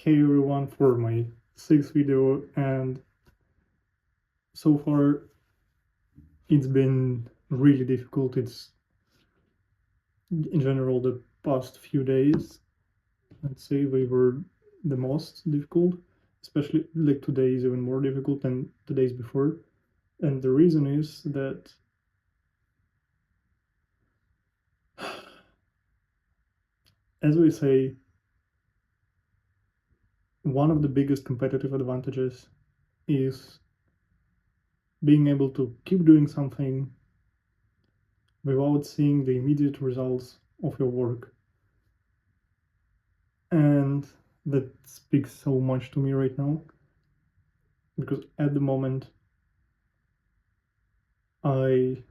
Hey everyone, for my 6th video, and so far it's been really difficult. It's in general the past few days, I'd say they were the most difficult, especially like today is even more difficult than the days before. And the reason is that as we say, one of the biggest competitive advantages is being able to keep doing something without seeing the immediate results of your work. And that speaks so much to me right now, because at the moment I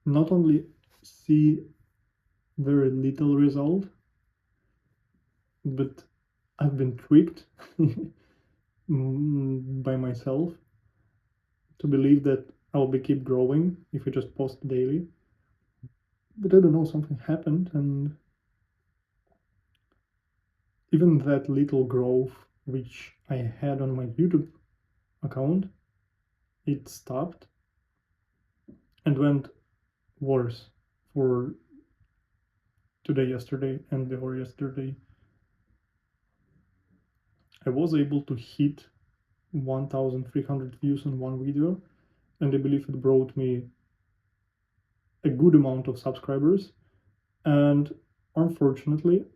not only see very little result, but I've been tricked by myself to believe that I'll be keep growing if I just post daily. But I don't know, something happened, and even that little growth which I had on my YouTube account, it stopped and went worse for today, yesterday, and before yesterday. I was able to hit 1,300 views on one video, and I believe it brought me a good amount of subscribers. And unfortunately,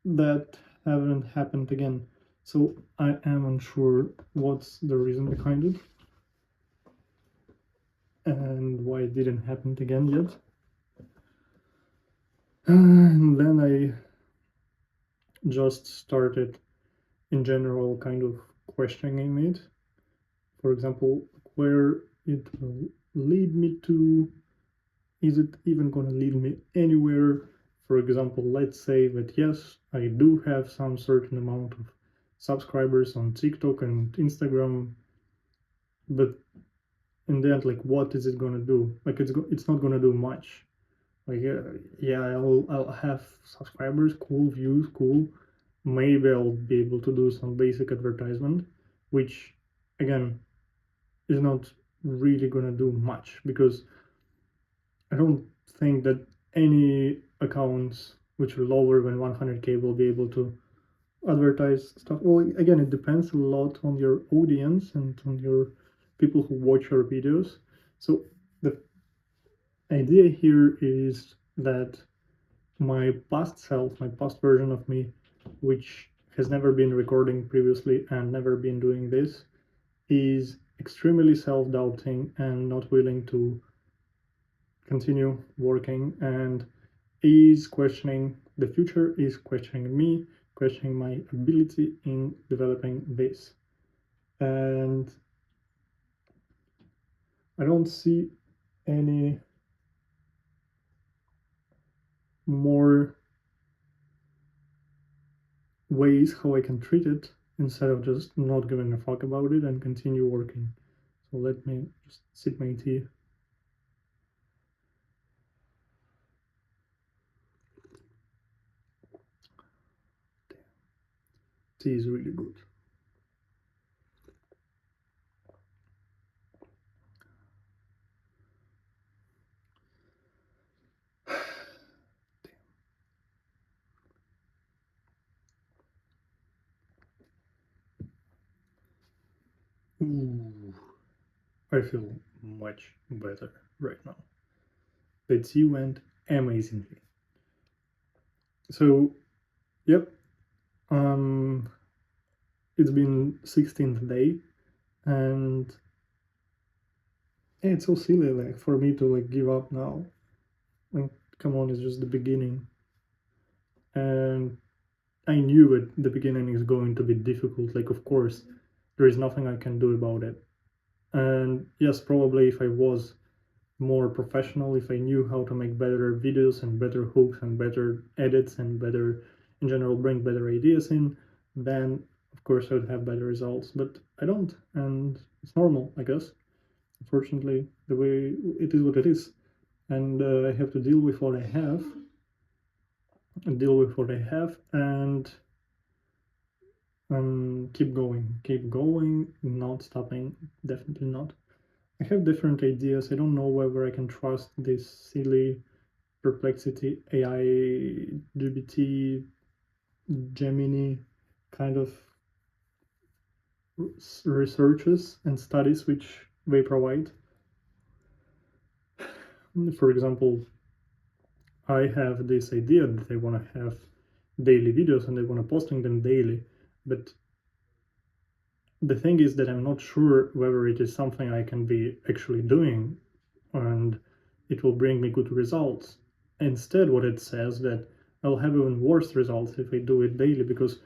that haven't happened again. So I am unsure what's the reason behind it and why it didn't happen again yet. And then I just started in general kind of questioning it. For example, where it will lead me to. Is it even going to lead me anywhere? For example, let's say that yes, I do have some certain amount of subscribers on TikTok and Instagram, but in the end, like, what is it going to do? Like, it's not going to do much. Like, yeah, I'll have subscribers, cool, views, cool. Maybe I'll be able to do some basic advertisement, which again is not really going to do much, because I don't think that any accounts which are lower than 100k will be able to advertise stuff. Well, again, it depends a lot on your audience and on your people who watch your videos. So the idea here is that my past self, my past version of me, which has never been recording previously and never been doing this, is extremely self-doubting and not willing to continue working, and is questioning the future, is questioning me, questioning my ability in developing this. And I don't see any more ways how I can treat it instead of just not giving a fuck about it and continue working. So let me just sip my tea. Tea is really good. Ooh, I feel much better right now. The tea went amazingly. So, yep, it's been 16th day, and yeah, it's so silly, like, for me to like give up now. Like, come on, it's just the beginning. And I knew at the beginning is going to be difficult. Like, of course, there is nothing I can do about it. And yes, probably if I was more professional, if I knew how to make better videos and better hooks and better edits and better, in general, bring better ideas in, then of course I would have better results. But I don't, and it's normal, I guess. Unfortunately, the way it is what it is, and I have to deal with what I have. deal with what I have, and keep going, not stopping, definitely not. I have different ideas. I don't know whether I can trust this silly Perplexity AI GPT Gemini kind of researches and studies which they provide. For example, I have this idea that I want to have daily videos and I want to posting them daily, but the thing is that I'm not sure whether it is something I can be actually doing and it will bring me good results. Instead, what it says that I'll have even worse results if I do it daily, because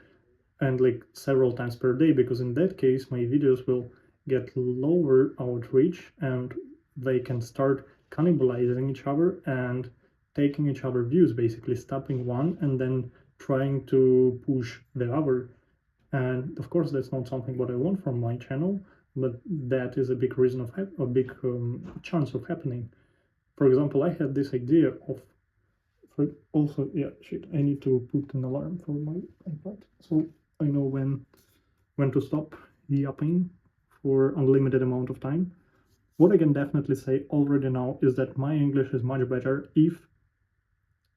and like several times per day, because in that case my videos will get lower outreach and they can start cannibalizing each other and taking each other views, basically stopping one and then trying to push the other. And of course that's not something what I want from my channel, but that is a big reason of a big chance of happening. For example, I had this idea of, also, yeah, shit, I need to put an alarm for my iPad so I know when to stop yapping for unlimited amount of time. What I can definitely say already now is that my English is much better if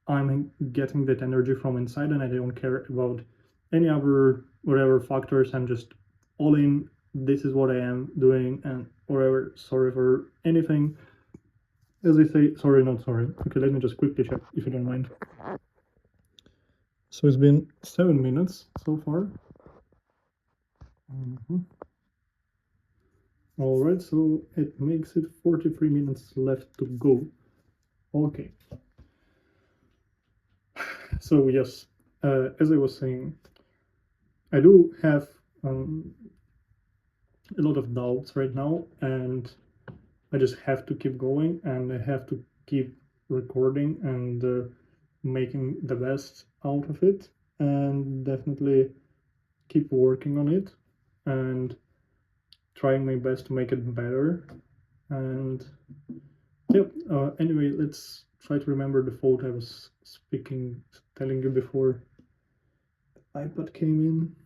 I'm getting that energy from inside and I don't care about any other whatever factors. I'm just all in. This is what I am doing, and whatever. Sorry for anything. As I say, sorry, not sorry. Okay, let me just quickly check if you don't mind. So it's been 7 minutes so far. All right, so it makes it 43 minutes left to go. Okay. So yes, as I was saying, I do have a lot of doubts right now, and I just have to keep going, and I have to keep recording and making the best out of it, and definitely keep working on it and trying my best to make it better. And yep. Anyway, let's try to remember the fault I was telling you before the iPad came in.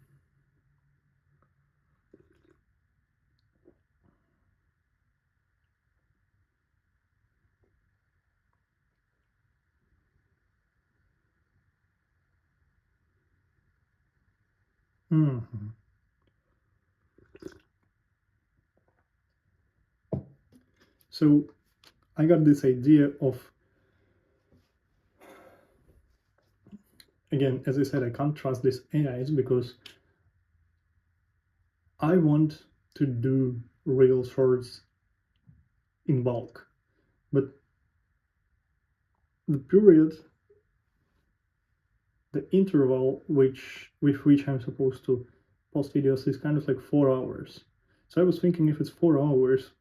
Mm-hmm. So I got this idea of, again, as I said, I can't trust these AIs because I want to do real shorts in bulk, but the period, the interval with which I'm supposed to post videos is kind of like 4 hours. So I was thinking if it's 4 hours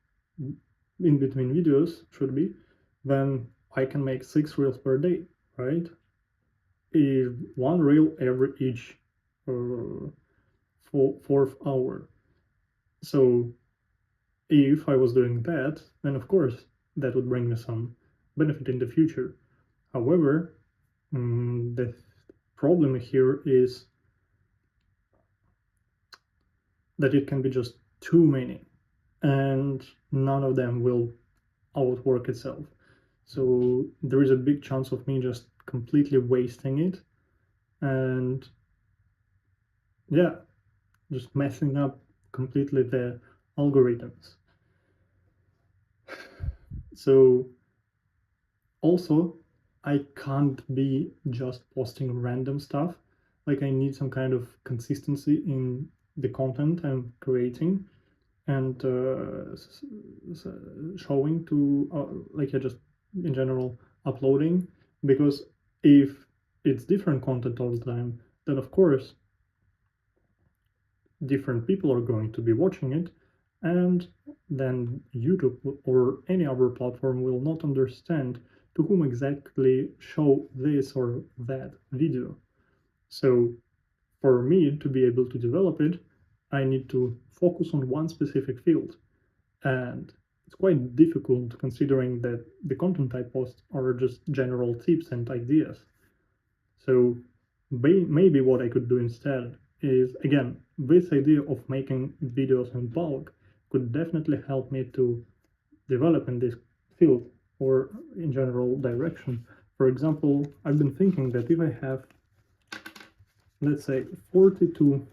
in between videos, should be, then I can make 6 reels per day, right? One reel every each uh, fourth hour. So if I was doing that, then of course that would bring me some benefit in the future. However, the problem here is that it can be just too many, and none of them will outwork itself. So there is a big chance of me just completely wasting it and, yeah, just messing up completely the algorithms. So also, I can't be just posting random stuff. Like, I need some kind of consistency in the content I'm creating and showing to, like, I just in general uploading, because if it's different content all the time, then of course different people are going to be watching it, and then YouTube or any other platform will not understand to whom exactly show this or that video. So for me to be able to develop it, I need to focus on one specific field. And it's quite difficult considering that the content I post are just general tips and ideas. So maybe what I could do instead is, again, this idea of making videos in bulk could definitely help me to develop in this field or in general direction. For example, I've been thinking that if I have, let's say, 42,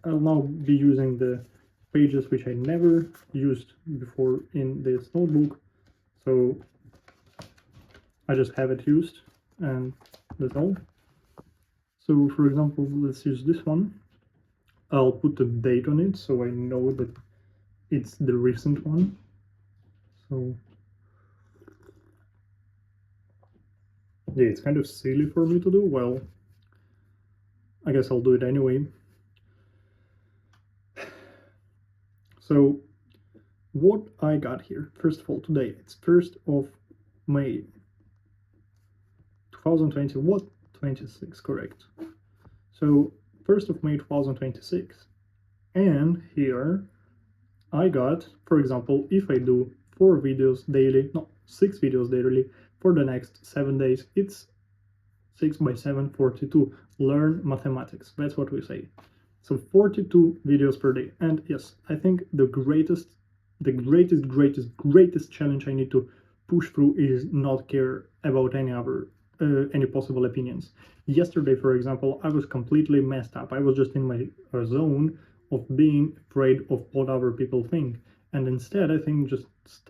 I'll now be using the pages which I never used before in this notebook, so I just have it used and that's all. So for example, let's use this one. I'll put a date on it so I know that it's the recent one. So yeah, it's kind of silly for me to do. Well, I guess I'll do it anyway. So what I got here, first of all, today, it's 1st of May 2020, what? 26, correct. So 1st of May 2026, and here I got, for example, if I do 4 videos daily, no, 6 videos daily for the next 7 days, it's 6 by 7, 42. Learn mathematics, that's what we say. So 42 videos per day. And yes, I think the greatest challenge I need to push through is not care about any possible opinions. Yesterday, for example, I was completely messed up. I was just in my zone of being afraid of what other people think. And instead, I think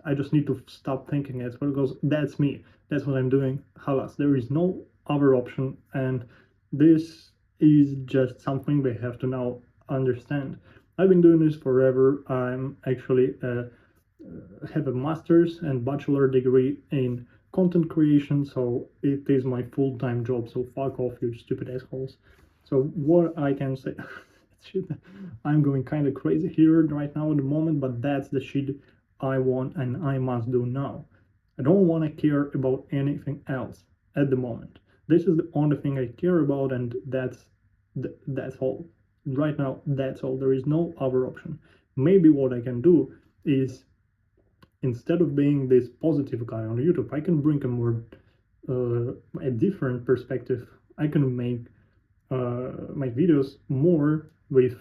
I just need to stop thinking it, because that's me. That's what I'm doing. Halas, there is no other option, and this is just something we have to now understand. I've been doing this forever. I'm actually have a master's and bachelor degree in content creation, so it is my full-time job. So fuck off, you stupid assholes. So what I can say, shit, I'm going kind of crazy here right now at the moment, but that's the shit I want and I must do now. I don't want to care about anything else at the moment. This is the only thing I care about, and that's all. Right now, that's all. There is no other option. Maybe what I can do is, instead of being this positive guy on YouTube, I can bring a different perspective. I can make my videos more with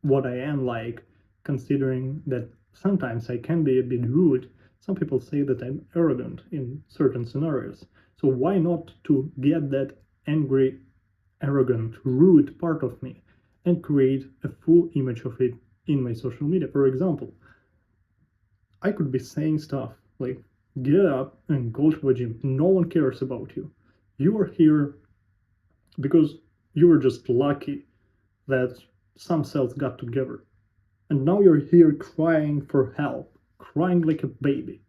what I am like, considering that sometimes I can be a bit rude. Some people say that I'm arrogant in certain scenarios. So why not to get that angry, arrogant, rude part of me and create a full image of it in my social media? For example, I could be saying stuff like, get up and go to the gym. No one cares about you. You are here because you were just lucky that some cells got together. And now you're here crying for help, crying like a baby.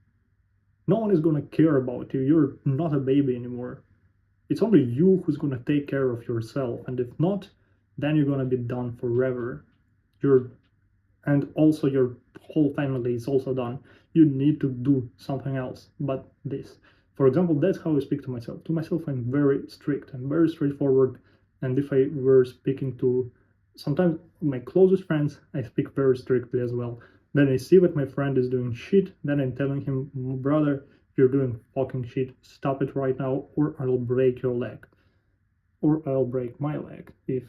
No one is gonna care about you. You're not a baby anymore. It's only you who's gonna take care of yourself. And if not, then you're gonna be done forever. And also your whole family is also done. You need to do something else but this. For example, that's how I speak to myself. To myself, I'm very strict, I'm very straightforward. And if I were speaking to sometimes my closest friends, I speak very strictly as well. Then I see that my friend is doing shit, then I'm telling him, brother, you're doing fucking shit, stop it right now, or I'll break your leg. Or I'll break my leg if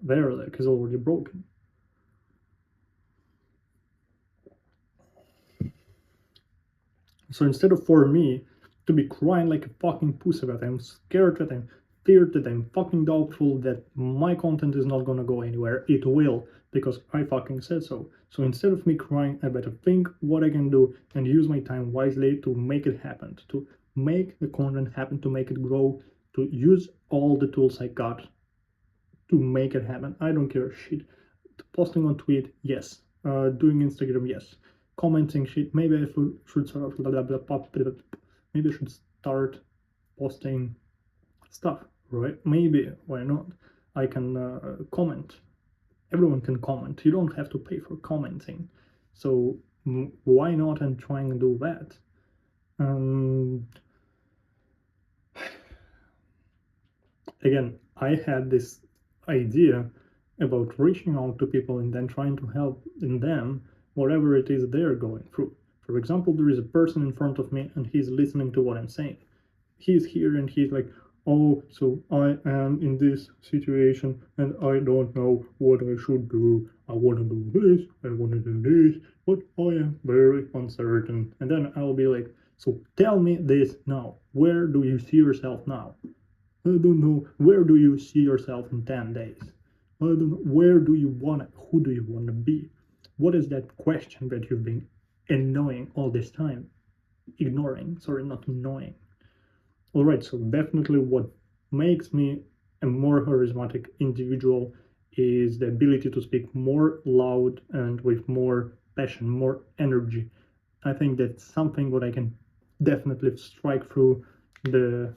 their leg is already broken. So instead of for me to be crying like a fucking pussy that I'm scared, that I'm feared, that I'm fucking doubtful that my content is not gonna go anywhere, it will, because I fucking said so. So instead of me crying, I better think what I can do and use my time wisely to make it happen, to make the content happen, to make it grow, to use all the tools I got to make it happen. I don't care shit. Posting on tweet, yes. Doing Instagram, yes. Commenting shit. Maybe I should sort of maybe I should start posting stuff, right? Maybe, why not? I can comment. Everyone can comment. You don't have to pay for commenting. So why not and try and do that? Again, I had this idea about reaching out to people and then trying to help in them whatever it is they're going through. For example, there is a person in front of me and he's listening to what I'm saying. he's here and he's like, oh, so I am in this situation and I don't know what I should do. I want to do this, I want to do this, but I am very uncertain. And then I'll be like, so tell me this now. Where do you see yourself now? I don't know. Where do you see yourself in 10 days? I don't know. Where do you want to, who do you want to be? What is that question that you've been annoying all this time? Ignoring, sorry, not annoying. All right, so definitely what makes me a more charismatic individual is the ability to speak more loud and with more passion, more energy. I think that's something what I can definitely strike through the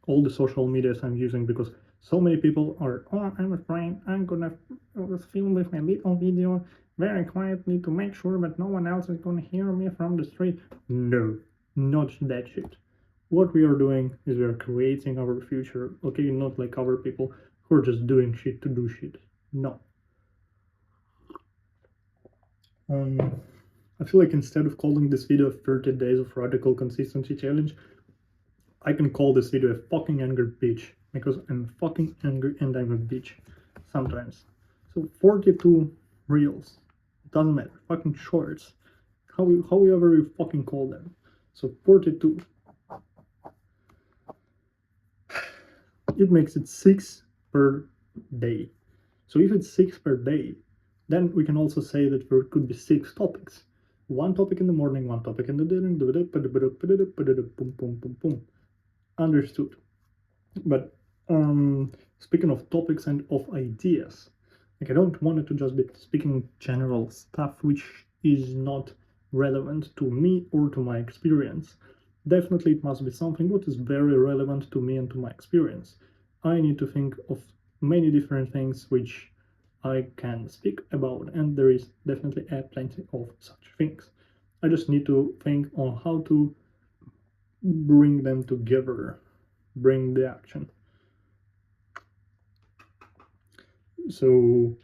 all the social medias I'm using, because so many people are, oh, I'm afraid I'm gonna film with my little video very quietly to make sure that no one else is gonna hear me from the street. No, not that shit. What we are doing is we are creating our future, okay? Not like other people who are just doing shit to do shit. No. I feel like instead of calling this video 30 days of radical consistency challenge, I can call this video a fucking angry bitch, because I'm fucking angry and I'm a bitch sometimes. So 42 reels, it doesn't matter, fucking shorts, however you fucking call them. So 42. It makes it 6 per day. So if it's 6 per day, then we can also say that there could be 6 topics. One topic in the morning, one topic in the dinner, understood. But speaking of topics and of ideas, like I don't want it to just be speaking general stuff which is not relevant to me or to my experience. Definitely it must be something what is very relevant to me and to my experience. I need to think of many different things which I can speak about, and there is definitely plenty of such things. I just need to think on how to bring them together, bring the action. So,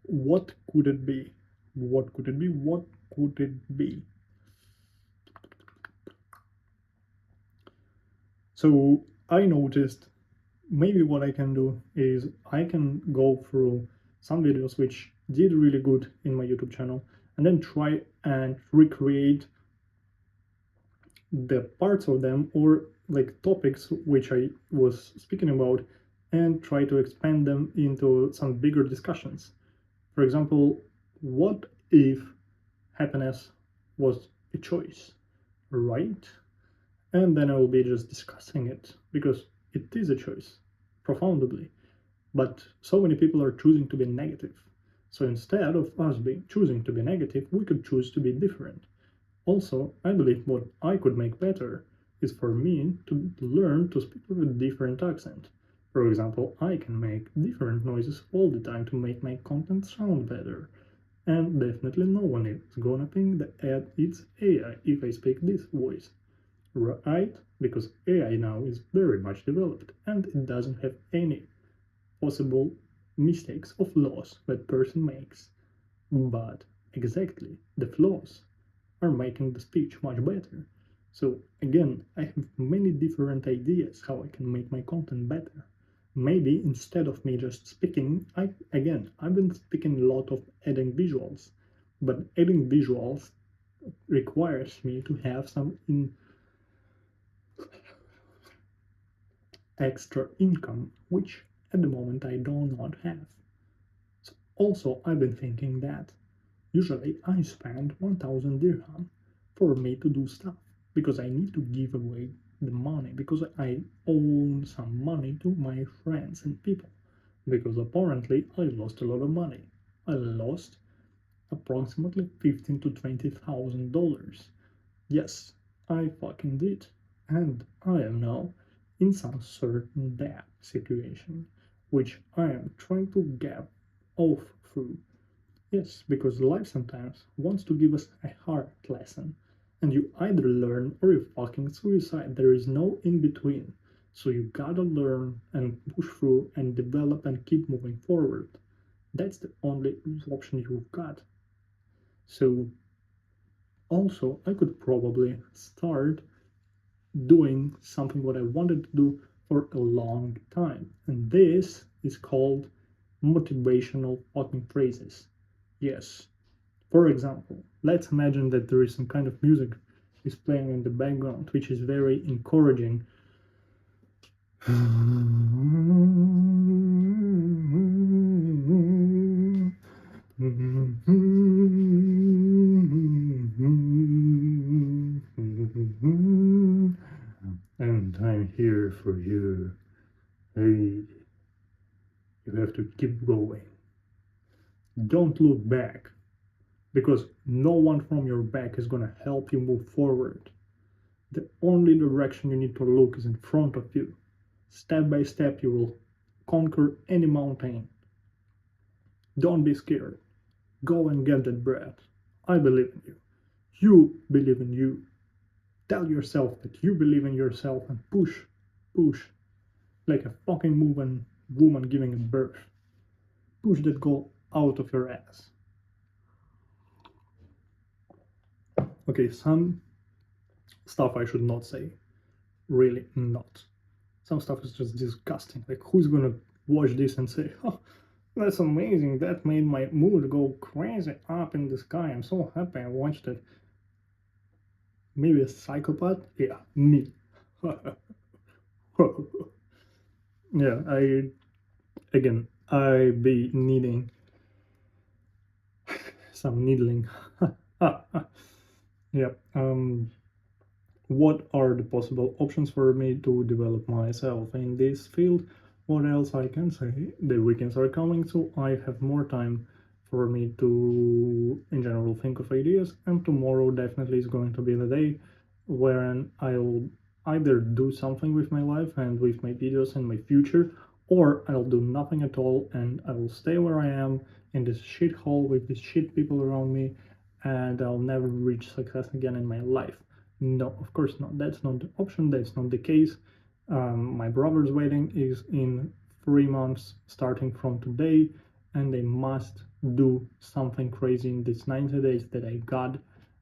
what could it be? What could it be? What could it be? So, I noticed maybe what I can do is I can go through some videos which did really good in my YouTube channel and then try and recreate the parts of them or like topics which I was speaking about and try to expand them into some bigger discussions. For example, what if happiness was a choice, right? And then I will be just discussing it because it is a choice, profoundly. But so many people are choosing to be negative. So instead of us being choosing to be negative, we could choose to be different. Also, I believe what I could make better is for me to learn to speak with a different accent. For example, I can make different noises all the time to make my content sound better. And definitely no one is gonna think that it's AI if I speak this voice. Right? Because AI now is very much developed and it doesn't have any possible mistakes or flaws that person makes. But exactly the flaws are making the speech much better. So again, I have many different ideas how I can make my content better. Maybe instead of me just speaking, I've been speaking a lot of adding visuals, but adding visuals requires me to have some extra income, which at the moment I do not have. So also I've been thinking that usually I spend 1000 dirham for me to do stuff because I need to give away the money because I owe some money to my friends and people because apparently I lost a lot of money. I lost approximately 15 to $20,000. Yes, I fucking did. And I am now in some certain debt situation, which I am trying to get off through. Yes, because life sometimes wants to give us a hard lesson, and you either learn or you fucking suicide. There is no in between. So you gotta learn and push through and develop and keep moving forward. That's the only option you've got. So also, I could probably start doing something what I wanted to do for a long time. And this is called motivational fucking phrases. Yes. For example, let's imagine that there is some kind of music is playing in the background, which is very encouraging. And I'm here for you. Hey, you have to keep going. Don't look back, because no one from your back is going to help you move forward. The only direction you need to look is in front of you. Step by step, you will conquer any mountain. Don't be scared. Go and get that breath. I believe in you. You believe in you. Tell yourself that you believe in yourself and push, push, like a fucking woman giving a birth. Push that goal out of your ass. Okay, some stuff I should not say. Really not. Some stuff is just disgusting. Like, who's gonna watch this and say, oh, that's amazing, that made my mood go crazy up in the sky, I'm so happy I watched it. Maybe a psychopath? Yeah, me. Yeah, I be needing some needling. Yeah. What are the possible options for me to develop myself in this field? What else I can say? The weekends are coming, so I have more time for me to, in general, think of ideas. And tomorrow definitely is going to be the day wherein I'll either do something with my life and with my videos in my future, or I'll do nothing at all and I will stay where I am in this shithole with these shit people around me, and I'll never reach success again in my life. No, of course not. That's not the option. That's not the case. My brother's wedding is in 3 months starting from today, and they must do something crazy in these 90 days that I got.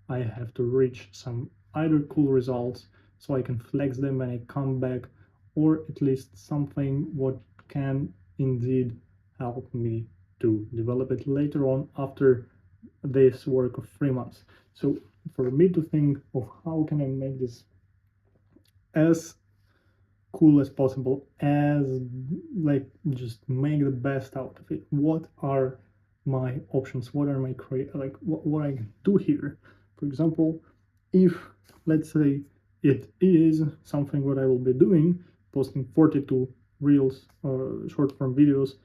I have to reach some either cool results so I can flex them when I come back, or at least something what can indeed help me to develop it later on after this work of 3 months. So for me to think of how can I make this as cool as possible, as like just make the best out of it. What are my options? What are my like what I can do here? For example, if let's say it is something what I will be doing, posting 42 reels, short form videos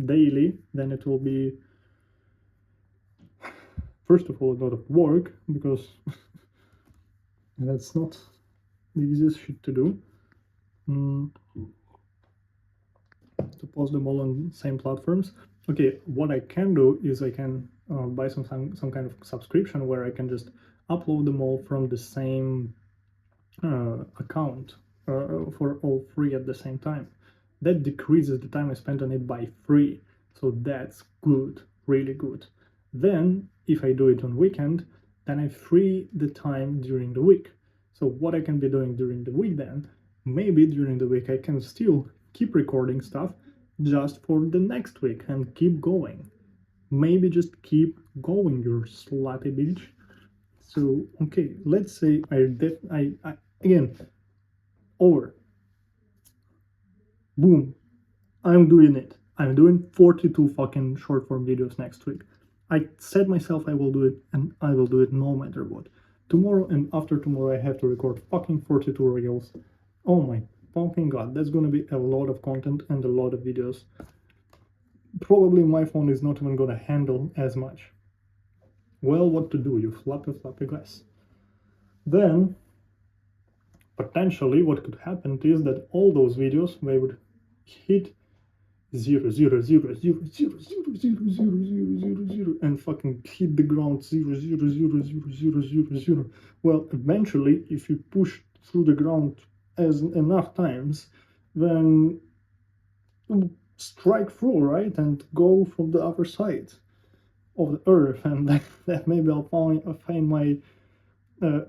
daily, then it will be first of all a lot of work, because that's not the easiest shit to do. To post them all on same platforms. Okay, what I can do is I can buy some kind of subscription where I can just upload them all from the same account for all three at the same time. That decreases the time I spent on it by 3, so that's good, really good. Then if I do it on weekend, then I free the time during the week. So what I can be doing during the week then, maybe during the week I can still keep recording stuff just for the next week and keep going. Maybe just keep going, you slutty bitch. So okay, let's say I again over. Boom. I'm doing it. I'm doing 42 fucking short form videos next week. I said myself I will do it, and I will do it no matter what. Tomorrow and after tomorrow I have to record fucking 42 reels. Oh my fucking god, that's gonna be a lot of content and a lot of videos. Probably my phone is not even gonna handle as much. Well, what to do, you flappy glass. Then potentially what could happen is that all those videos, they would hit 0 and fucking hit the ground 0. Well, eventually, if you push through the ground as enough times, then strike through, right, and go from the other side of the earth, and that maybe I'll find my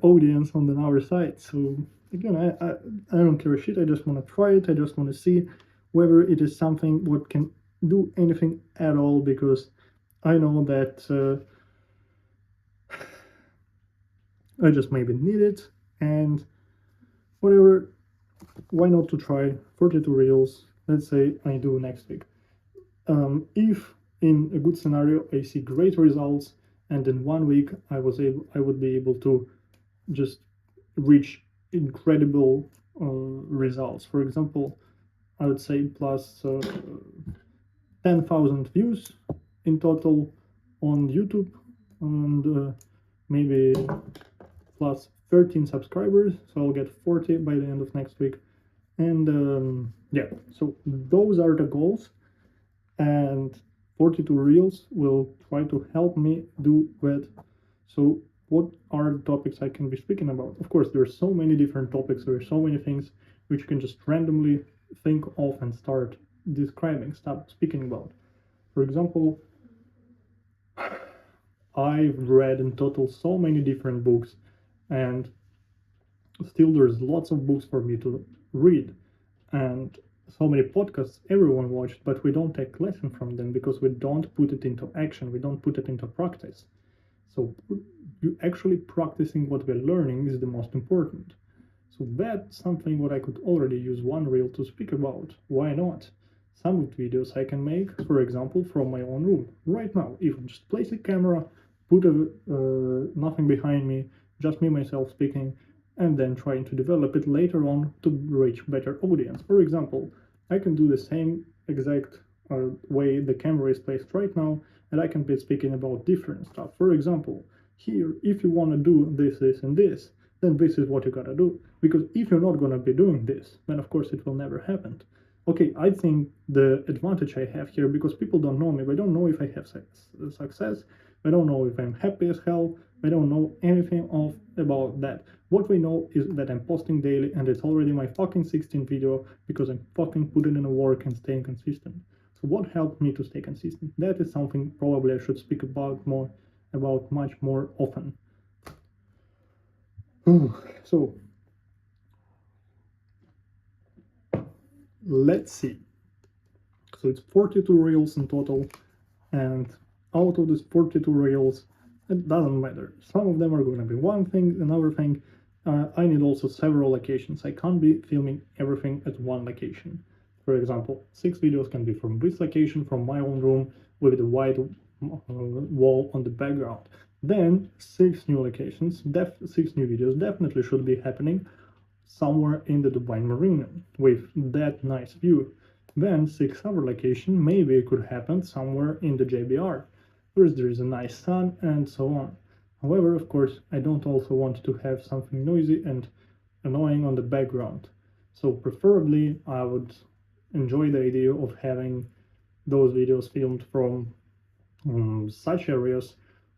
audience on the other side. So again, I don't care a shit. I just want to try it. I just want to see whether it is something what can do anything at all, because I know that I just maybe need it, and whatever. Why not to try 42 reels? Let's say I do next week. If in a good scenario I see great results, and in 1 week I would be able to just reach incredible results. For example, I would say plus 10,000 views in total on YouTube, and maybe plus 13 subscribers, so I'll get 40 by the end of next week. And yeah, so those are the goals, and 42 reels will try to help me do that. So what are the topics I can be speaking about? Of course, there are so many different topics, there are so many things which you can just randomly think of and start describing, start speaking about. For example, I've read in total so many different books, and still there's lots of books for me to read, and so many podcasts everyone watched, but we don't take lesson from them because we don't put it into action, we don't put it into practice. So you actually practicing what we're learning is the most important. So that's something what I could already use one reel to speak about. Why not? Some of the videos I can make, for example, from my own room right now. If I just place a camera, put nothing behind me, just me myself speaking, and then trying to develop it later on to reach better audience. For example, I can do the same exact way the camera is placed right now, and I can be speaking about different stuff. For example, here, if you want to do this, this, and this, then this is what you gotta do. Because if you're not gonna be doing this, then of course it will never happen. Okay, I think the advantage I have here, because people don't know me, they don't know if I have success, they don't know if I'm happy as hell, they don't know anything about that. What we know is that I'm posting daily, and it's already my fucking 16th video because I'm fucking putting in the work and staying consistent. So what helped me to stay consistent? That is something probably I should speak about much more often. So let's see. So it's 42 reels in total, and out of these 42 reels, it doesn't matter. Some of them are going to be one thing, another thing. I need also several locations. I can't be filming everything at one location. For example, 6 videos can be from this location, from my own room, with the white wall on the background. Then 6 new locations, 6 new videos definitely should be happening somewhere in the Dubai Marina with that nice view. Then 6 other location, maybe it could happen somewhere in the JBR, where there is a nice sun and so on. However, of course, I don't also want to have something noisy and annoying on the background. So preferably I would enjoy the idea of having those videos filmed from such areas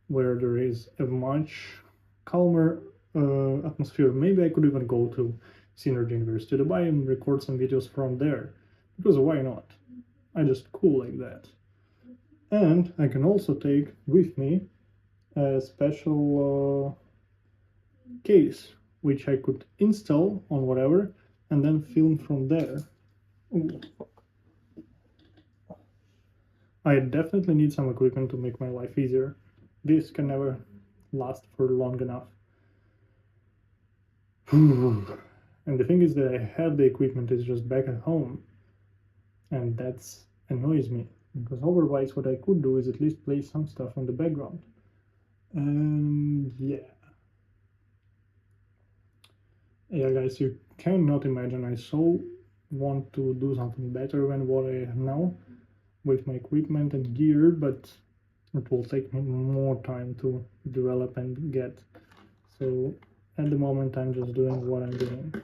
where there is a much calmer atmosphere. Maybe I could even go to Synergy University Dubai and record some videos from there, because why not? I just cool like that. And I can also take with me a special case which I could install on whatever and then film from there. Ooh. I definitely need some equipment to make my life easier. This can never last for long enough. And the thing is that I have the equipment, is just back at home, and that annoys me, because otherwise what I could do is at least play some stuff on the background. And yeah, guys, you cannot imagine, I so want to do something better than what I have now with my equipment and gear, but it will take me more time to develop and get. So at the moment I'm just doing what I'm doing.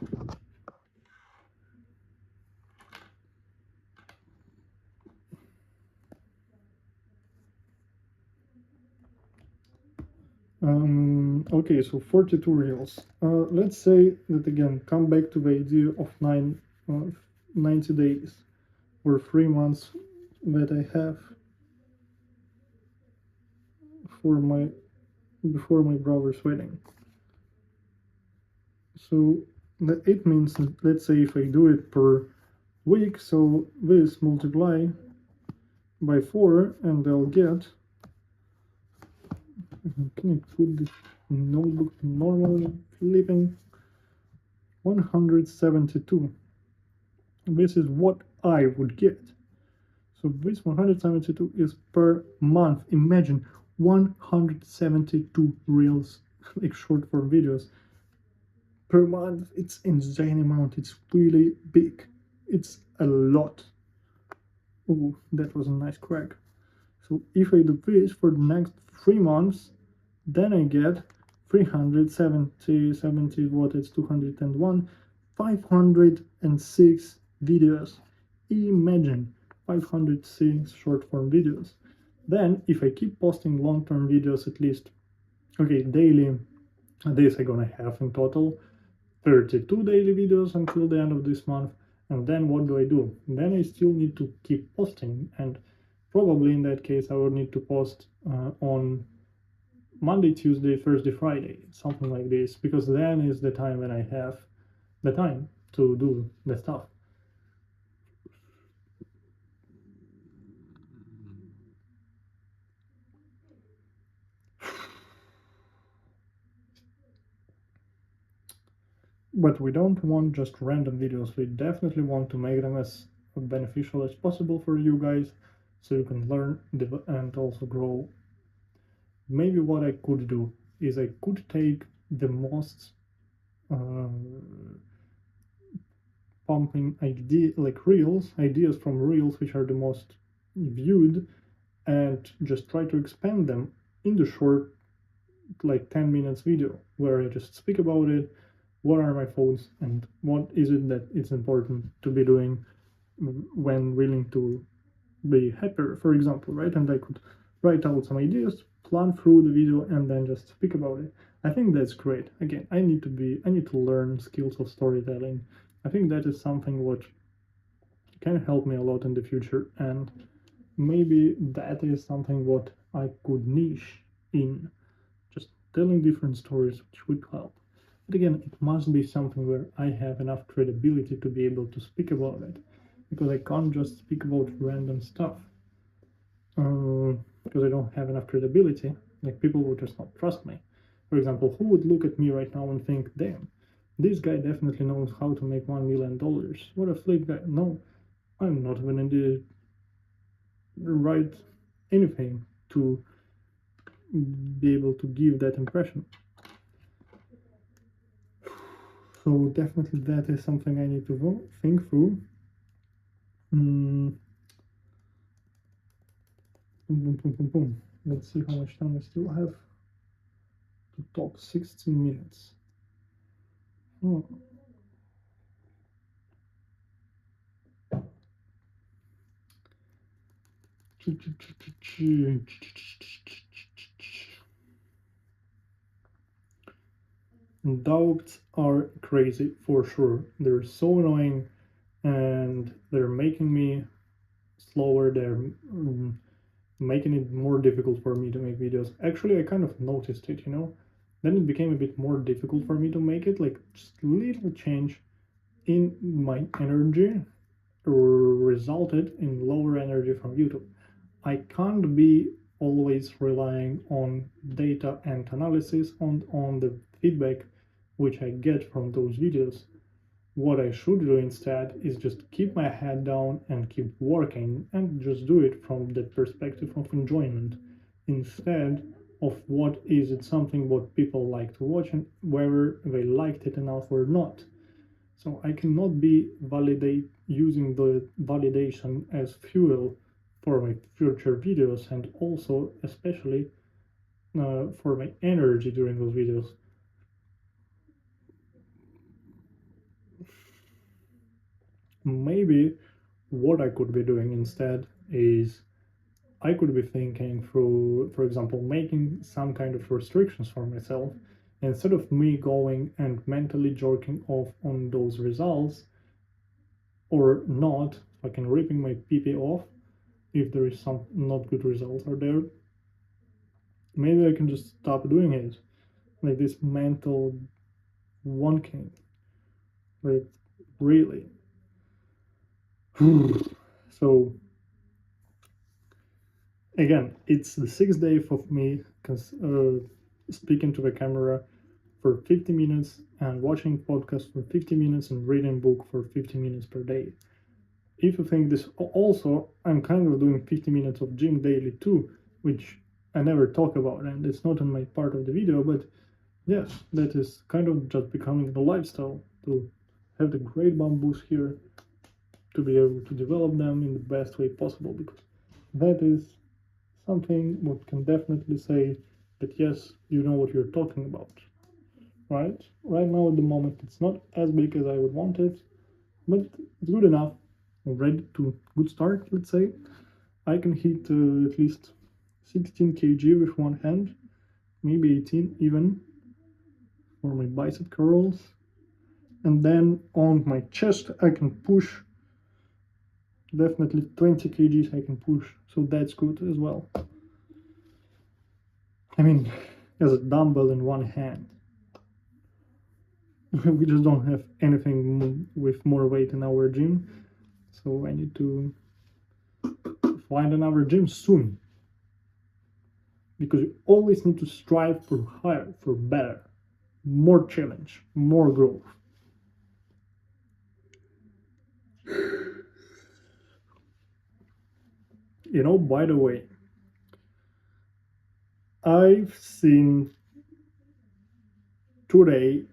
Okay, so 42 reels. Let's say that again, come back to the idea of 90 days or 3 months that I have before my brother's wedding. So it means that, let's say if I do it per week, so this multiply by 4 and I'll get, can I put this notebook normally flipping, 172. This is what I would get. So this 172 is per month. Imagine 172 reels, like short form videos per month. It's insane amount. It's really big. It's a lot. Oh, that was a nice crack. So if I do this for the next 3 months, then I get 370, what it's 201, 506 videos. Imagine 506 short form videos. Then if I keep posting long-term videos at least, okay, daily, this I'm gonna have in total 32 daily videos until the end of this month. And then what do? Then I still need to keep posting, and probably in that case I would need to post on Monday, Tuesday, Thursday, Friday, something like this, because then is the time when I have the time to do the stuff. But we don't want just random videos. We definitely want to make them as beneficial as possible for you guys, so you can learn and also grow. Maybe what I could do is I could take the most pumping idea, like ideas from reels, which are the most viewed, and just try to expand them in the short, like 10 minutes video, where I just speak about it, what are my thoughts, and what is it that it's important to be doing when willing to be happier, for example, right? And I could write out some ideas, plan through the video, and then just speak about it. I think that's great. Again, I need to learn skills of storytelling. I think that is something what can help me a lot in the future, and maybe that is something what I could niche in, just telling different stories, which would help. But again, it must be something where I have enough credibility to be able to speak about it, because I can't just speak about random stuff. Because I don't have enough credibility, like people would just not trust me. For example, who would look at me right now and think, damn, this guy definitely knows how to make $1 million. What a flip guy. No, I'm not even in the right anything to be able to give that impression. So definitely that is something I need to think through. Boom, boom, boom, boom, boom. Let's see how much time I still have to talk. 16 minutes. Oh. Doubts are crazy for sure. They're so annoying, and they're making me slower. They're making it more difficult for me to make videos. Actually, I kind of noticed it, Then it became a bit more difficult for me to make it, like just little change in my energy resulted in lower energy from YouTube. I can't be always relying on data and analysis on the feedback which I get from those videos. What I should do instead is just keep my head down and keep working and just do it from the perspective of enjoyment instead of what is it something what people like to watch and whether they liked it enough or not. So I cannot be using the validation as fuel for my future videos, and also especially for my energy during those videos. Maybe what I could be doing instead is I could be thinking through, for example, making some kind of restrictions for myself instead of me going and mentally jerking off on those results, or not, fucking ripping my PP off if there is some not good results are there. Maybe I can just stop doing it, like this mental wonking. Like, really. So again, it's the sixth day of me speaking to the camera for 50 minutes and watching podcasts for 50 minutes and reading book for 50 minutes per day. If you think this, also I'm kind of doing 50 minutes of gym daily too, which I never talk about, and it's not in my part of the video, but yes, that is kind of just becoming a lifestyle, to have the great bamboos here, to be able to develop them in the best way possible, because that is something what can definitely say that yes, you know what you're talking about. Right now at the moment it's not as big as I would want it, but it's good enough. I'm ready to good start, let's say. I can hit at least 16 kg with one hand, maybe 18 even, for my bicep curls. And then on my chest I can push definitely 20 kgs I can push, so that's good as well. I mean, as a dumbbell in one hand. We just don't have anything with more weight in our gym, so I need to find another gym soon, because you always need to strive for higher, for better, more challenge, more growth. You know, by the way, I've seen today,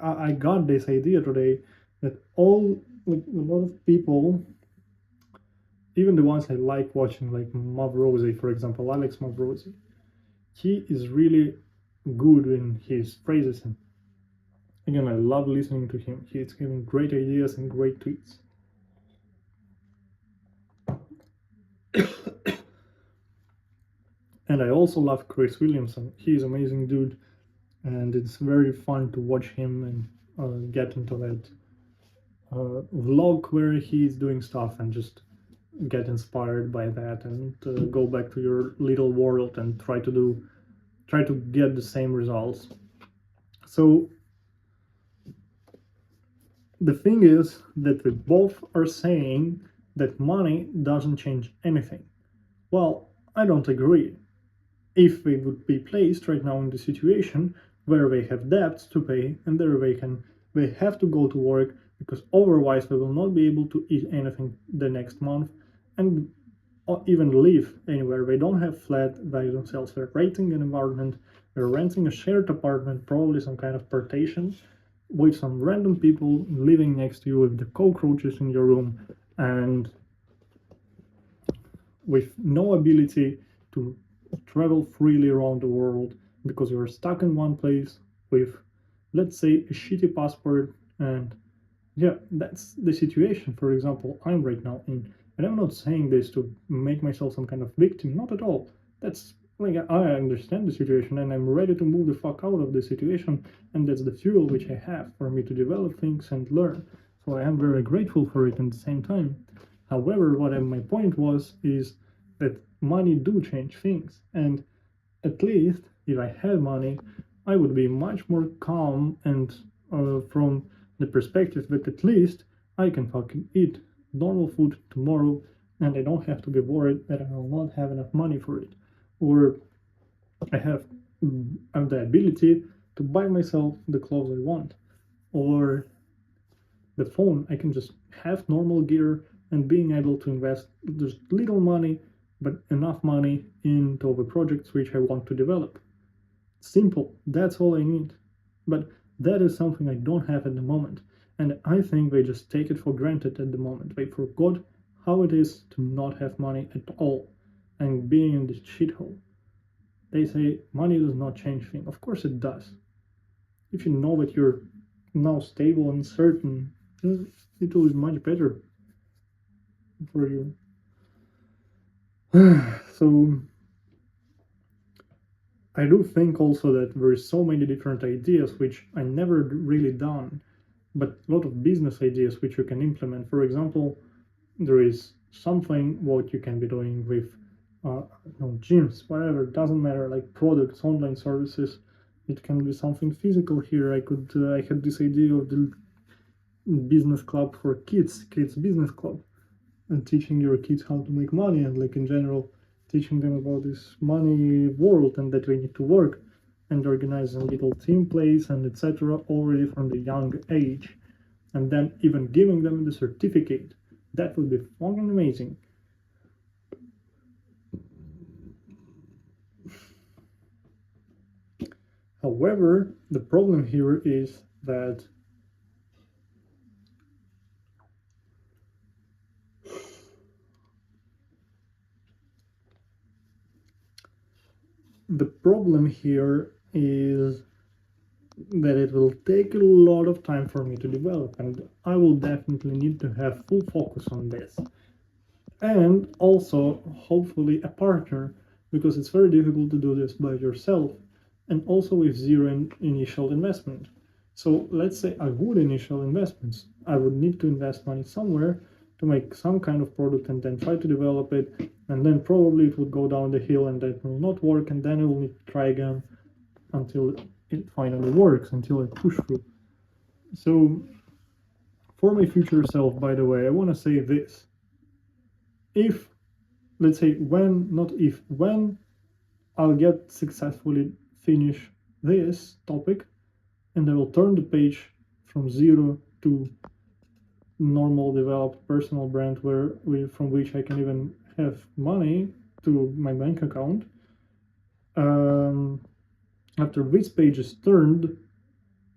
I got this idea today that all, like, a lot of people, even the ones I like watching, like Mavrozi, for example, Alex Mavrozi, he is really good in his phrases, and again, I love listening to him. He's giving great ideas and great tweets. And I also love Chris Williamson. He's an amazing dude, and it's very fun to watch him and get into that vlog where he's doing stuff and just get inspired by that and go back to your little world and try to get the same results. So the thing is that we both are saying that money doesn't change anything. Well, I don't agree. If they would be placed right now in the situation where they have debts to pay and they have to go to work, because otherwise they will not be able to eat anything the next month and even live anywhere. They don't have flat by themselves. They're renting an apartment, they're renting a shared apartment, probably some kind of partition, with some random people living next to you with the cockroaches in your room, and with no ability to travel freely around the world because you're stuck in one place with, let's say, a shitty passport. And yeah, that's the situation, for example, I'm right now in. And I'm not saying this to make myself some kind of victim, not at all. That's like, I understand the situation and I'm ready to move the fuck out of the situation, and that's the fuel which I have for me to develop things and learn. So I am very grateful for it at the same time. However, my point was is that money do change things, and at least if I had money, I would be much more calm and from the perspective that at least I can fucking eat normal food tomorrow, and I don't have to be worried that I will not have enough money for it, or I have the ability to buy myself the clothes I want, or the phone. I can just have normal gear and being able to invest just little money but enough money into the projects which I want to develop. Simple, that's all I need. But that is something I don't have at the moment, and I think they just take it for granted at the moment. They forgot how it is to not have money at all and being in this shithole. They say money does not change things. Of course it does. If you know that you're now stable and certain, it will be much better for you. So I do think also that there is so many different ideas which I never really done, but a lot of business ideas which you can implement. For example, there is something what you can be doing with gyms, whatever, doesn't matter, like products, online services, It can be something physical here. I had this idea of the business club for kids business club, and teaching your kids how to make money, and like in general teaching them about this money world and that they need to work and organizing little team plays and etc. already from the young age, and then even giving them the certificate. That would be fucking amazing. However, the problem here is that it will take a lot of time for me to develop, and I will definitely need to have full focus on this. And also, hopefully, a partner, because it's very difficult to do this by yourself, and also with zero initial investment. So let's say I would initial investments. I would need to invest money somewhere to make some kind of product and then try to develop it, and then probably it would go down the hill and that will not work, and then I will need to try again until it finally works, until I push through. So for my future self, by the way, I want to say this. If, let's say, when I'll get successfully finish this topic, and I will turn the page from zero to normal developed personal brand from which I can even have money to my bank account. After this page is turned,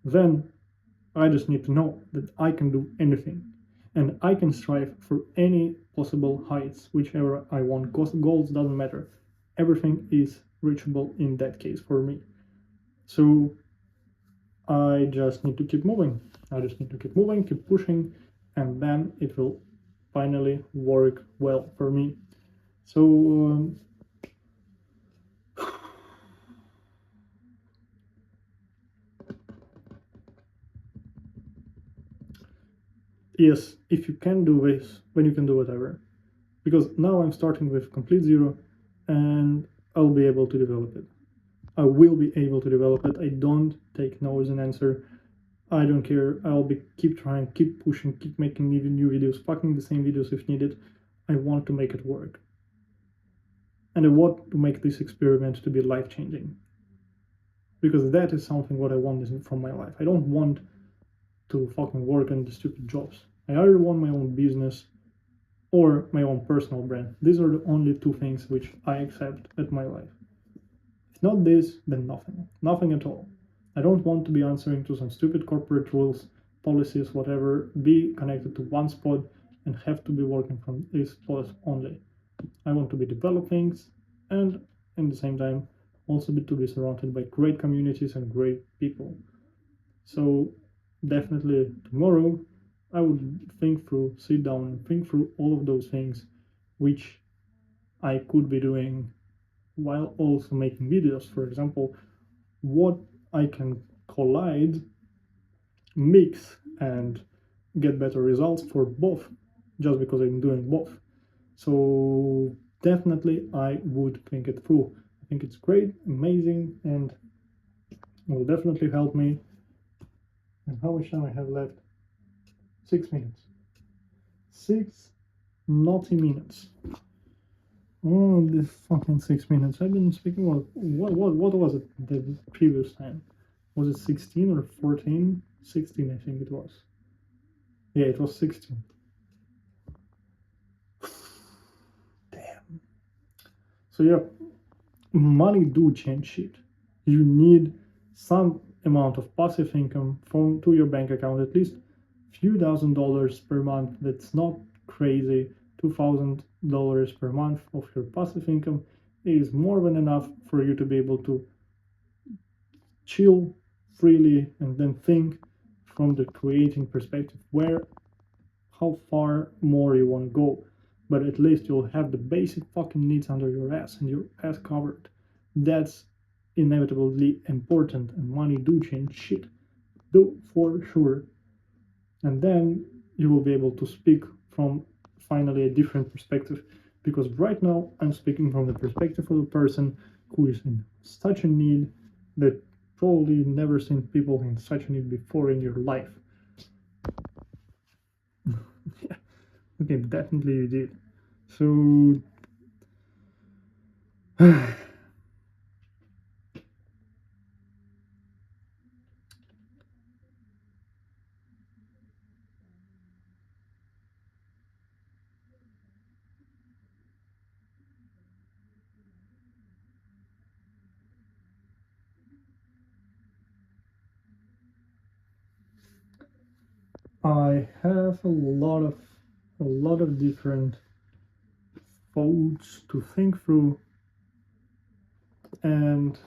then I just need to know that I can do anything, and I can strive for any possible heights, whichever I want. Goals doesn't matter. Everything is reachable in that case for me. So I just need to keep moving. Keep pushing, and then it will finally work well for me. So yes, if you can do this, then you can do whatever. Because now I'm starting with complete zero, and I'll be able to develop it. I will be able to develop it. I don't take no as an answer. I don't care. I'll keep trying, keep pushing, keep making new videos, fucking the same videos if needed. I want to make it work. And I want to make this experiment to be life-changing. Because that is something what I want from my life. I don't want to fucking work on the stupid jobs. I either want my own business or my own personal brand. These are the only two things which I accept at my life. If not this, then nothing. Nothing at all. I don't want to be answering to some stupid corporate rules, policies, whatever, be connected to one spot and have to be working from this spot only. I want to be develop things, and at the same time also to be surrounded by great communities and great people. So definitely tomorrow I would sit down and think through all of those things which I could be doing while also making videos. For example, what I can collide, mix, and get better results for both, just because I'm doing both. So definitely I would think it through. I think it's great, amazing, and will definitely help me. And how much time I have left? 6 minutes. 6 naughty minutes. Oh, this fucking 6 minutes. I've been speaking about what was it the previous time? Was it 16 or 14? 16, I think it was. Yeah, it was 16. Damn. So yeah, money do change shit. You need some amount of passive income to your bank account, at least few $1,000s per month. That's not crazy. $2,000 per month of your passive income is more than enough for you to be able to chill freely and then think from the creating perspective how far more you want to go. But at least you'll have the basic fucking needs under your ass and your ass covered. That's inevitably important, and money do change shit. Do for sure. And then you will be able to speak from finally a different perspective, because right now I'm speaking from the perspective of a person who is in such a need that probably never seen people in such a need before in your life. Yeah, okay, definitely you did. So I have a lot of different thoughts to think through and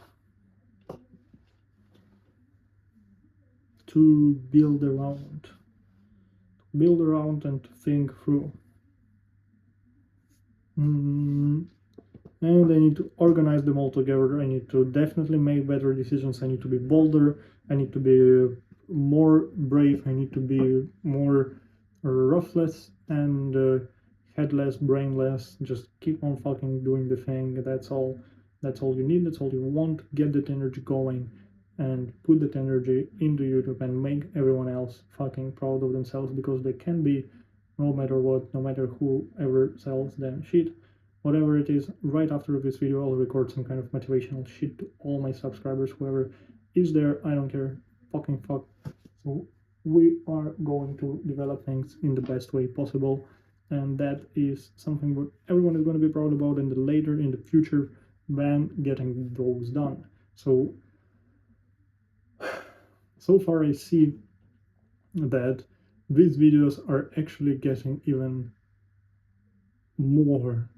to build around and to think through. And I need to organize them all together. I need to definitely make better decisions. I need to be bolder. I need to be more brave. I need to be more ruthless and headless, brainless. Just keep on fucking doing the thing. That's all. That's all you need. That's all you want. Get that energy going and put that energy into YouTube and make everyone else fucking proud of themselves because they can be no matter what, no matter whoever sells them shit. Whatever it is, right after this video, I'll record some kind of motivational shit to all my subscribers, whoever is there, I don't care, fucking fuck. So we are going to develop things in the best way possible, and that is something that everyone is going to be proud about in the later, in the future, when getting those done. So far I see that these videos are actually getting even more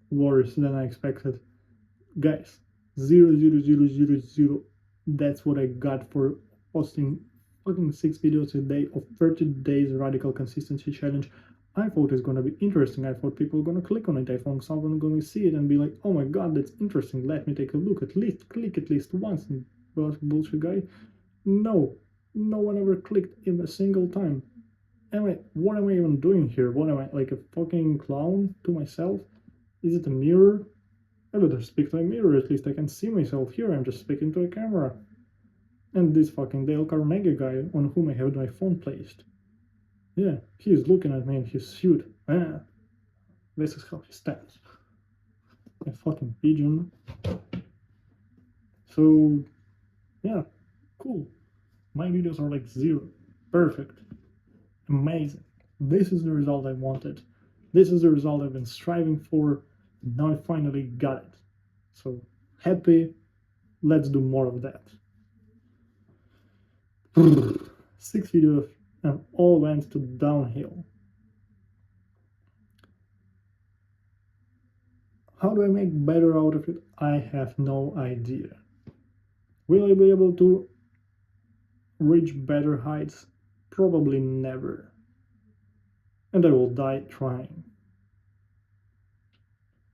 worse than I expected. Guys, 0.0000. That's what I got for posting fucking 6 videos a day of 30 days radical consistency challenge. I thought it's gonna be interesting. I thought people were gonna click on it. I thought someone gonna see it and be like, oh my god, that's interesting. Let me take a look. At least click at least once. Bullshit guy. No, no one ever clicked in a single time. What am I even doing here? What am I, like a fucking clown to myself? Is it a mirror? I better speak to a mirror, at least I can see myself here, I'm just speaking to a camera. And this fucking Dale Carnegie guy on whom I have my phone placed. Yeah, he's looking at me in his suit. Ah, this is how he stands. A fucking pigeon. So, yeah, cool. My videos are like 0. Perfect. Amazing. This is the result I wanted. This is the result I've been striving for. Now I finally got it. So happy. Let's do more of that. 6 videos and all went to downhill. How do I make better out of it? I have no idea. Will I be able to reach better heights? Probably never. And I will die trying.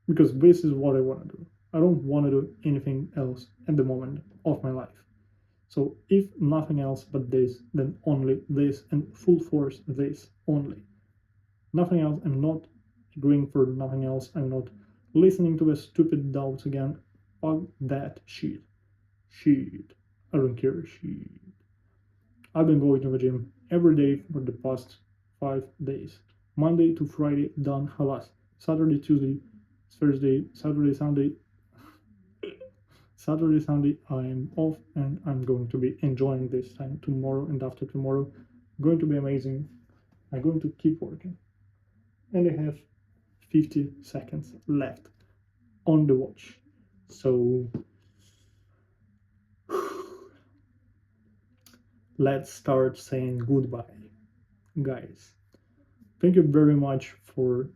Because this is what I want to do. I don't want to do anything else at the moment of my life. So if nothing else but this, then only this, and full force this only. Nothing else. I'm not agreeing for nothing else. I'm not listening to the stupid doubts again. Fuck that shit. Shit. I don't care. Shit. I've been going to the gym every day for the past 5 days. Monday to Friday, done, halas. Saturday, Tuesday, Thursday, Saturday, Sunday. Saturday, Sunday, I'm off and I'm going to be enjoying this time tomorrow and after tomorrow. Going to be amazing. I'm going to keep working. And I have 50 seconds left on the watch. So let's start saying goodbye, guys. Thank you very much for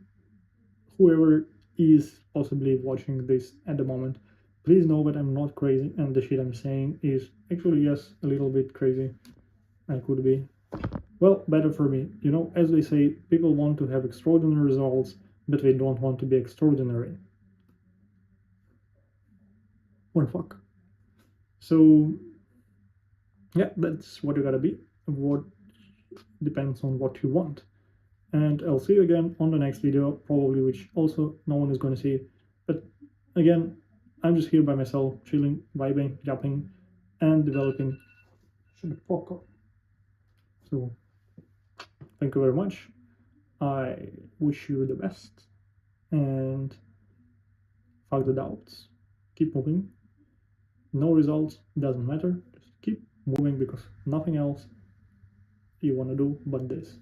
whoever is possibly watching this at the moment. Please know that I'm not crazy and the shit I'm saying is actually, yes, a little bit crazy. I could be. Well, better for me. You know, as they say, people want to have extraordinary results, but they don't want to be extraordinary. What the fuck? So, yeah, that's what you gotta be. What depends on what you want. And I'll see you again on the next video, probably, which also no one is gonna see. But again, I'm just here by myself, chilling, vibing, yapping, and developing Shadowpoker. So thank you very much. I wish you the best, and fuck the doubts. Keep moving. No results, doesn't matter. Just keep moving because nothing else you want to do but this.